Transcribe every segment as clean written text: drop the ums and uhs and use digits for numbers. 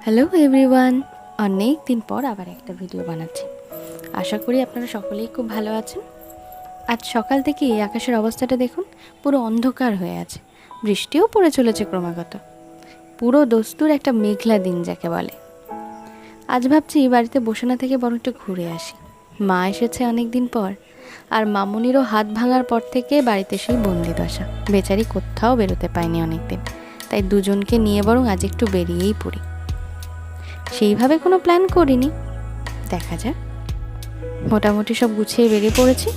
Hello everyone, অনেক দিন পর আবার একটা ভিডিও বানাচ্ছি। আশা করি আপনারা সকলেই খুব ভালো আছেন। আজ সকাল থেকে এই আকাশের অবস্থাটা দেখুন, পুরো অন্ধকার হয়ে আছে, বৃষ্টিও পড়ে চলেছে ক্রমাগত। পুরো দস্তুর একটা মেঘলা দিন যাকে বলে। আজ ভাবছি বাড়িতে বসে না থেকে বরং একটু ঘুরে আসি। মা এসেছে অনেক দিন পর, আর মামুনিরও হাত ভাঙার পর থেকে বাড়িতে সেই বন্দি দশা, বেচারি কোথাও বেরোতে পায়নি অনেকদিন। তাই দুজনকে নিয়ে বরং আজ একটু বেরিয়েই পড়ি। সেইভাবে কোনো প্ল্যান করিনি, দেখা যাক। মোটামুটি সব গুছিয়ে বেরিয়ে পড়েছি।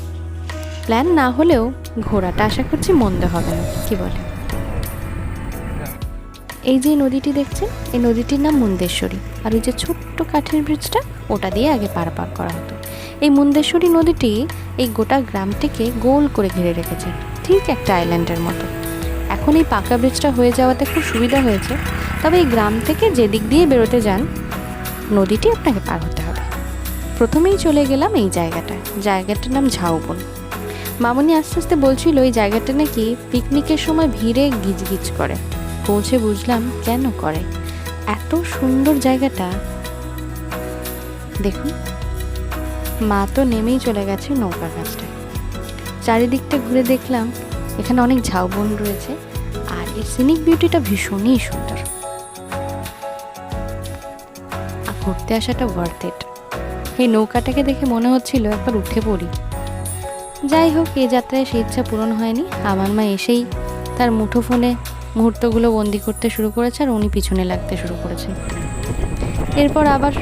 প্ল্যান না হলেও ঘোরাটা আশা করছি মন্দ হবে না, কি বলে? এই যে নদীটি দেখছেন, এই নদীটির নাম মুন্দেশ্বরী। আর ওই যে ছোট্ট কাঠের ব্রিজটা, ওটা দিয়ে আগে পার করা হতো। এই মুন্দেশ্বরী নদীটি এই গোটা গ্রামটিকে গোল করে ঘিরে রেখেছে, ঠিক একটা আইল্যান্ডের মতো। এখন এই পাকা ব্রিজটা হয়ে যাওয়াতে খুব সুবিধা হয়েছে। তবে এই গ্রাম থেকে যেদিক দিয়ে বেরোতে যান, নদীটি আপনাকে পার হতে হবে। প্রথমেই চলে গেলাম এই জায়গাটার নাম ঝাউবন। মামুনি আস্তে আস্তে বলছিল এই জায়গাটা নাকি পিকনিকের সময় ভিড়ে গিজগিজ করে। পৌঁছে বুঝলাম কেন করে। এত সুন্দর জায়গাটা দেখুন। মা তো নেমেই চলে গেছে নৌকার কাছটায়। চারিদিকটা ঘুরে দেখলাম, এখানে অনেক ঝাউবন রয়েছে, আর এই সিনিক বিউটিটা ভীষণই সুন্দর। ঘুরতে আসাটা ওয়ার্থ ইট। এই নৌকাটাকে দেখে মনে হচ্ছিল একবার উঠে পড়ি। যাই হোক, এই যাত্রায় সেই ইচ্ছা পূরণ হয়নি। আমার মা এসেই তার মুঠোফোনে মুহূর্তগুলো বন্দি করতে শুরু করেছে, আর উনি পিছনে লাগতে শুরু করেছেন। এরপর আবার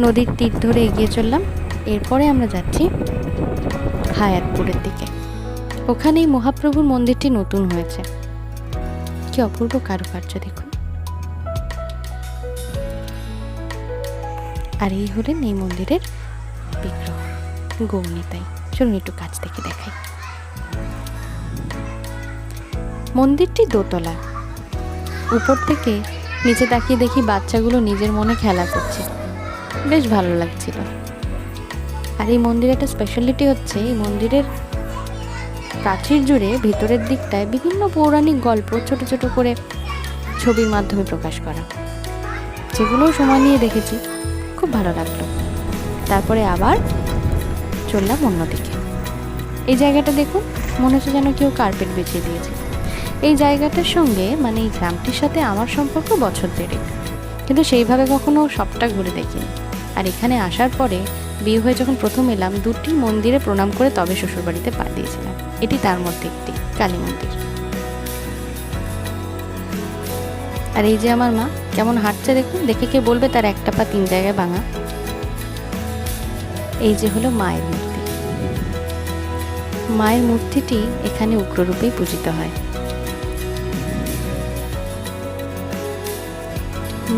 নদীর তীর ধরে এগিয়ে চললাম। এরপরে আমরা যাচ্ছি হায়াতপুরের দিকে। ওখানেই মহাপ্রভুর মন্দিরটি নতুন হয়েছে। কি অপূর্ব কারুকার্য দেখুন। আর এই হলেন এই মন্দিরের বিগ্রহ, গৌরনিতাই। চলুন একটু কাছ থেকে দেখাই। মন্দিরটি দোতলা। উপর থেকে নিচে তাকিয়ে দেখি বাচ্চাগুলো নিজের মনে খেলা করছে, বেশ ভালো লাগছিল। আর এই মন্দিরের একটা স্পেশালিটি হচ্ছে, এই মন্দিরের প্রাচীর জুড়ে ভিতরের দিকটায় বিভিন্ন পৌরাণিক গল্প ছোট ছোট করে ছবির মাধ্যমে প্রকাশ করা, যেগুলো সময় নিয়ে দেখেছি, খুব ভালো লাগলো। তারপরে আবার চললাম অন্যদিকে। এই জায়গাটা দেখুন, মনে হচ্ছে যেন কেউ কার্পেট বিছিয়ে দিয়েছে। এই জায়গাটার সঙ্গে, মানে এই গ্রামটির সাথে আমার সম্পর্ক বছর দেড়েক, কিন্তু সেইভাবে কখনো সবটা ঘুরে দেখিনি। আর এখানে আসার পরে বিয়ে হয়ে যখন প্রথম এলাম, দুটি মন্দিরে প্রণাম করে তবে শ্বশুরবাড়িতে পা দিয়েছিলাম। এটি তার মধ্যে একটি, কালী মন্দির। আর এই যে আমার মা কেমন হাঁটছে দেখুন, দেখে কে বলবে তার একটা পা 3 জায়গায় ভাঙা। এই যে হলো মায়ের মূর্তি। মায়ের মূর্তিটি এখানে উগ্ররূপেই পূজিত হয়।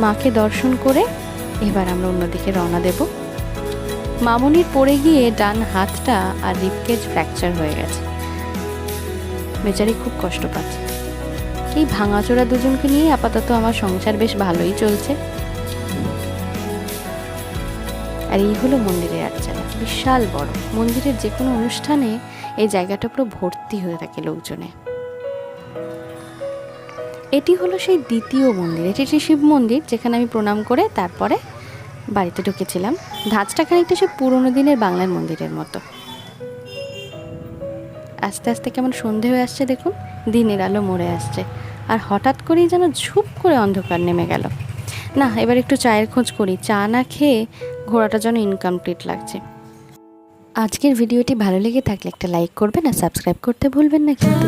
মাকে দর্শন করে এবার আমরা অন্যদিকে রওনা দেব। মামুনির পড়ে গিয়ে ডান হাতটা আর রিবকেজ ফ্র্যাকচার হয়ে গেছে, বেচারি খুব কষ্ট পাচ্ছে। এই ভাঙাচোরা দুজনকে নিয়ে আপাতত আমার সংসার বেশ ভালোই চলছে। আর এই হলো মন্দিরের আটচালা, বিশাল বড়। মন্দিরের যে কোনো অনুষ্ঠানে এই জায়গাটা পুরো ভর্তি হয়ে থাকে লোকজনে। এটি হলো সেই দ্বিতীয় মন্দির। এটি একটি শিব মন্দির, যেখানে আমি প্রণাম করে তারপরে বাড়িতে ঢুকেছিলাম। ধাঁচটা খানিকটা সে পুরোনো দিনের বাংলার মন্দিরের মতো। আস্তে আস্তে কেমন সন্ধে হয়ে আসছে দেখুন, দিনের আলো মরে আসছে, আর হঠাৎ করেই যেন ঝুপ করে অন্ধকার নেমে গেল। না, এবার একটু চায়ের খোঁজ করি। চা না খেয়ে ঘোরাটা যেন ইনকমপ্লিট লাগছে। আজকের ভিডিওটি ভালো লেগে থাকলে একটা লাইক করবেন, আর সাবস্ক্রাইব করতে ভুলবেন না কিন্তু।